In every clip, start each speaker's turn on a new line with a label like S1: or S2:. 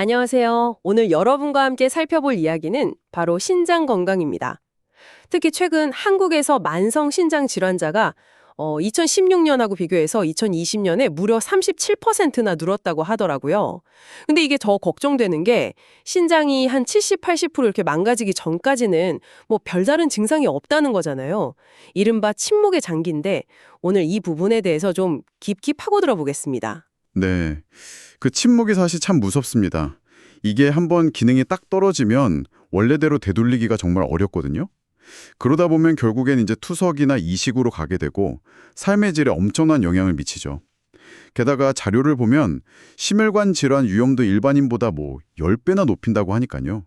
S1: 안녕하세요. 오늘 여러분과 함께 살펴볼 이야기는 바로 신장 건강입니다. 특히 최근 한국에서 만성 신장 질환자가 2016년하고 비교해서 2020년에 무려 37%나 늘었다고 하더라고요. 근데 이게 더 걱정되는 게 신장이 한 70, 80% 이렇게 망가지기 전까지는 뭐 별다른 증상이 없다는 거잖아요. 이른바 침묵의 장기인데 오늘 이 부분에 대해서 좀 깊이 파고들어 보겠습니다.
S2: 네. 그 침묵이 사실 참 무섭습니다. 이게 한번 기능이 딱 떨어지면 원래대로 되돌리기가 정말 어렵거든요. 그러다 보면 결국엔 이제 투석이나 이식으로 가게 되고 삶의 질에 엄청난 영향을 미치죠. 게다가 자료를 보면 심혈관 질환 위험도 일반인보다 뭐 10배나 높인다고 하니까요.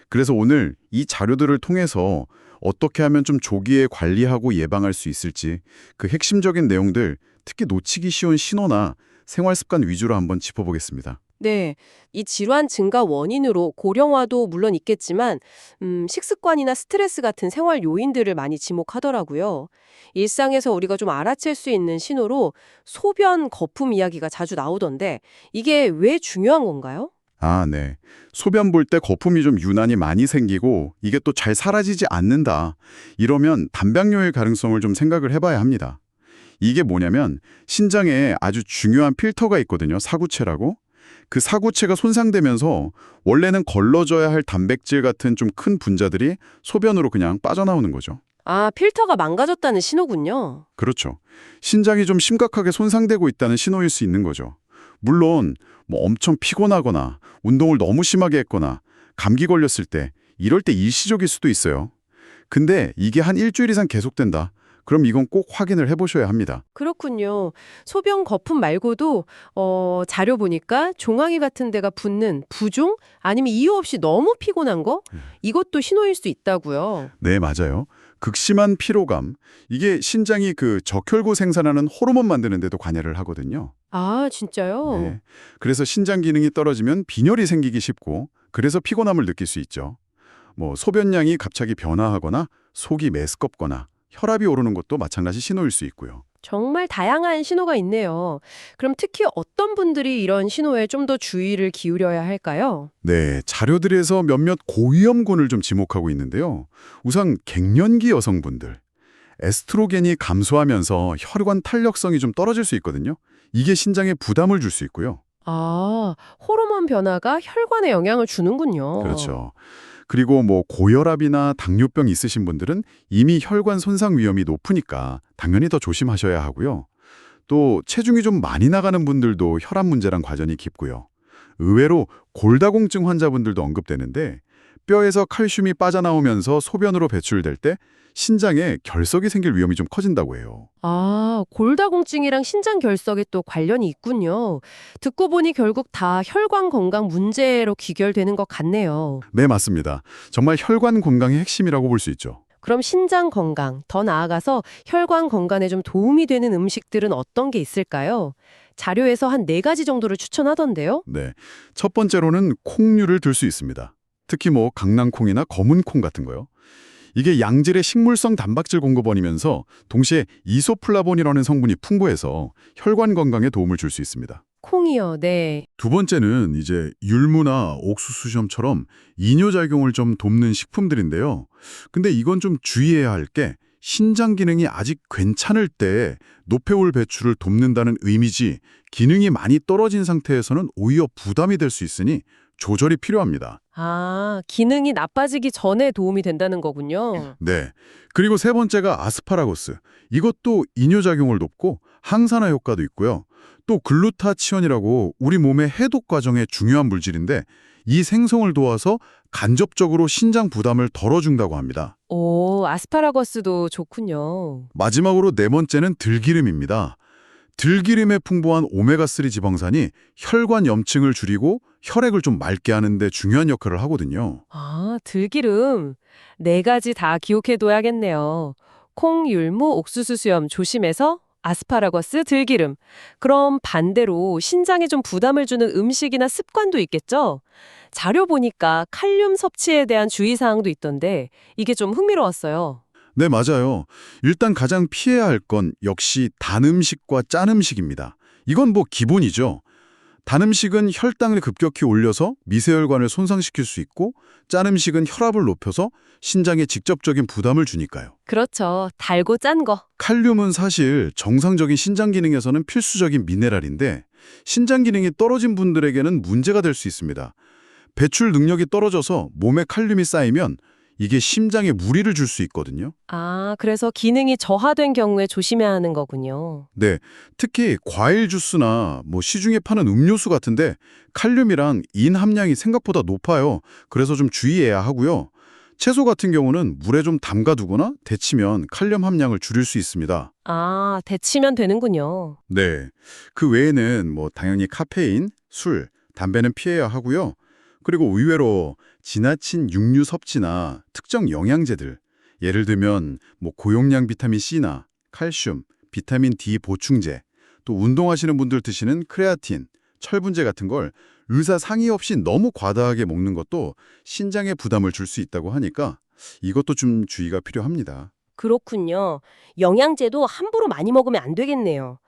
S2: 그래서 오늘 이 자료들을 통해서 어떻게 하면 좀 조기에 관리하고 예방할 수 있을지 그 핵심적인 내용들, 특히 놓치기 쉬운 신호나 생활 습관 위주로 한번 짚어보겠습니다.
S1: 네, 이 질환 증가 원인으로 고령화도 물론 있겠지만 식습관이나 스트레스 같은 생활 요인들을 많이 지목하더라고요. 일상에서 우리가 좀 알아챌 수 있는 신호로 소변 거품 이야기가 자주 나오던데 이게 왜 중요한 건가요?
S2: 아, 네. 소변 볼 때 거품이 좀 유난히 많이 생기고 이게 또 잘 사라지지 않는다. 이러면 단백뇨일 가능성을 좀 생각을 해봐야 합니다. 이게 뭐냐면 신장에 아주 중요한 필터가 있거든요. 사구체라고. 그 사구체가 손상되면서 원래는 걸러져야 할 단백질 같은 좀 큰 분자들이 소변으로 그냥 빠져나오는 거죠.
S1: 아, 필터가 망가졌다는 신호군요.
S2: 그렇죠. 신장이 좀 심각하게 손상되고 있다는 신호일 수 있는 거죠. 물론 뭐 엄청 피곤하거나 운동을 너무 심하게 했거나 감기 걸렸을 때 이럴 때 일시적일 수도 있어요. 근데 이게 한 일주일 이상 계속된다. 그럼 이건 꼭 확인을 해보셔야 합니다.
S1: 그렇군요. 소변 거품 말고도 자료 보니까 종아리 같은 데가 붓는 부종 아니면 이유 없이 너무 피곤한 거 이것도 신호일 수 있다고요.
S2: 네, 맞아요. 극심한 피로감. 이게 신장이 그 적혈구 생산하는 호르몬 만드는 데도 관여를 하거든요.
S1: 아, 진짜요?
S2: 네. 그래서 신장 기능이 떨어지면 빈혈이 생기기 쉽고 그래서 피곤함을 느낄 수 있죠. 뭐 소변량이 갑자기 변화하거나 속이 메스껍거나 혈압이 오르는 것도 마찬가지 신호일 수 있고요.
S1: 정말 다양한 신호가 있네요. 그럼 특히 어떤 분들이 이런 신호에 좀 더 주의를 기울여야 할까요?
S2: 네, 자료들에서 몇몇 고위험군을 좀 지목하고 있는데요. 우선 갱년기 여성분들. 에스트로겐이 감소하면서 혈관 탄력성이 좀 떨어질 수 있거든요. 이게 신장에 부담을 줄 수 있고요.
S1: 아, 호르몬 변화가 혈관에 영향을 주는군요.
S2: 그렇죠. 그리고 뭐 고혈압이나 당뇨병 있으신 분들은 이미 혈관 손상 위험이 높으니까 당연히 더 조심하셔야 하고요. 또 체중이 좀 많이 나가는 분들도 혈압 문제랑 관련이 깊고요. 의외로 골다공증 환자분들도 언급되는데 뼈에서 칼슘이 빠져나오면서 소변으로 배출될 때 신장에 결석이 생길 위험이 좀 커진다고 해요.
S1: 아, 골다공증이랑 신장 결석에 또 관련이 있군요. 듣고 보니 결국 다 혈관 건강 문제로 귀결되는 것 같네요.
S2: 네, 맞습니다. 정말 혈관 건강의 핵심이라고 볼 수 있죠.
S1: 그럼 신장 건강, 더 나아가서 혈관 건강에 좀 도움이 되는 음식들은 어떤 게 있을까요? 자료에서 한 4가지 정도를 추천하던데요?
S2: 네. 첫 번째로는 콩류를 들 수 있습니다. 특히 뭐 강낭콩이나 검은 콩 같은 거요. 이게 양질의 식물성 단백질 공급원이면서 동시에 이소플라본이라는 성분이 풍부해서 혈관 건강에 도움을 줄 수 있습니다.
S1: 콩이요, 네.
S2: 두 번째는 이제 율무나 옥수수점처럼 이뇨작용을 좀 돕는 식품들인데요. 근데 이건 좀 주의해야 할 게 신장 기능이 아직 괜찮을 때 노폐물 배출을 돕는다는 의미지 기능이 많이 떨어진 상태에서는 오히려 부담이 될 수 있으니 조절이 필요합니다.
S1: 아, 기능이 나빠지기 전에 도움이 된다는 거군요.
S2: 네. 그리고 세 번째가 아스파라거스. 이것도 이뇨작용을 돕고 항산화 효과도 있고요. 또 글루타치온이라고 우리 몸의 해독 과정에 중요한 물질인데 이 생성을 도와서 간접적으로 신장 부담을 덜어준다고 합니다.
S1: 오, 아스파라거스도 좋군요.
S2: 마지막으로 네 번째는 들기름입니다. 들기름에 풍부한 오메가3 지방산이 혈관 염증을 줄이고 혈액을 좀 맑게 하는 데 중요한 역할을 하거든요.
S1: 아, 들기름. 4가지 다 기억해둬야겠네요. 콩, 율무, 옥수수 수염 조심해서 아스파라거스, 들기름. 그럼 반대로 신장에 좀 부담을 주는 음식이나 습관도 있겠죠? 자료 보니까 칼륨 섭취에 대한 주의사항도 있던데 이게 좀 흥미로웠어요.
S2: 네, 맞아요. 일단 가장 피해야 할 건 역시 단 음식과 짠 음식입니다. 이건 뭐 기본이죠. 단 음식은 혈당을 급격히 올려서 미세혈관을 손상시킬 수 있고 짠 음식은 혈압을 높여서 신장에 직접적인 부담을 주니까요.
S1: 그렇죠. 달고 짠 거.
S2: 칼륨은 사실 정상적인 신장 기능에서는 필수적인 미네랄인데 신장 기능이 떨어진 분들에게는 문제가 될 수 있습니다. 배출 능력이 떨어져서 몸에 칼륨이 쌓이면 이게 심장에 무리를 줄 수 있거든요.
S1: 아, 그래서 기능이 저하된 경우에 조심해야 하는 거군요.
S2: 네, 특히 과일 주스나 시중에 파는 음료수 같은데 칼륨이랑 인 함량이 생각보다 높아요. 그래서 좀 주의해야 하고요. 채소 같은 경우는 물에 좀 담가두거나 데치면 칼륨 함량을 줄일 수 있습니다.
S1: 아, 데치면 되는군요.
S2: 네, 그 외에는 당연히 카페인, 술, 담배는 피해야 하고요. 그리고 의외로 지나친 육류 섭취나 특정 영양제들, 예를 들면 고용량 비타민 C나 칼슘, 비타민 D 보충제, 또 운동하시는 분들 드시는 크레아틴, 철분제 같은 걸 의사 상의 없이 너무 과다하게 먹는 것도 신장에 부담을 줄 수 있다고 하니까 이것도 좀 주의가 필요합니다.
S3: 그렇군요. 영양제도 함부로 많이 먹으면 안 되겠네요.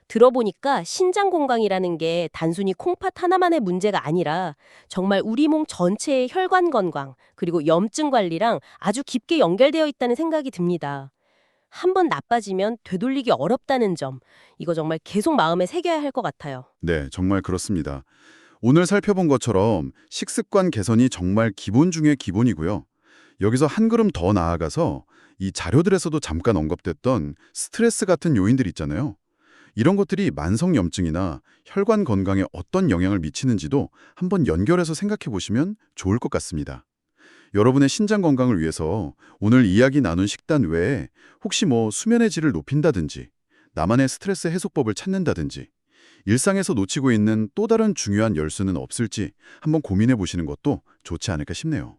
S3: 들어보니까 신장 건강이라는 게 단순히 콩팥 하나만의 문제가 아니라 정말 우리 몸 전체의 혈관 건강, 그리고 염증 관리랑 아주 깊게 연결되어 있다는 생각이 듭니다. 한번 나빠지면 되돌리기 어렵다는 점, 이거 정말 계속 마음에 새겨야 할 것 같아요.
S2: 네, 정말 그렇습니다. 오늘 살펴본 것처럼 식습관 개선이 정말 기본 중에 기본이고요. 여기서 한 걸음 더 나아가서 이 자료들에서도 잠깐 언급됐던 스트레스 같은 요인들 있잖아요. 이런 것들이 만성염증이나 혈관 건강에 어떤 영향을 미치는지도 한번 연결해서 생각해 보시면 좋을 것 같습니다. 여러분의 신장 건강을 위해서 오늘 이야기 나눈 식단 외에 혹시 수면의 질을 높인다든지 나만의 스트레스 해소법을 찾는다든지 일상에서 놓치고 있는 또 다른 중요한 열쇠는 없을지 한번 고민해 보시는 것도 좋지 않을까 싶네요.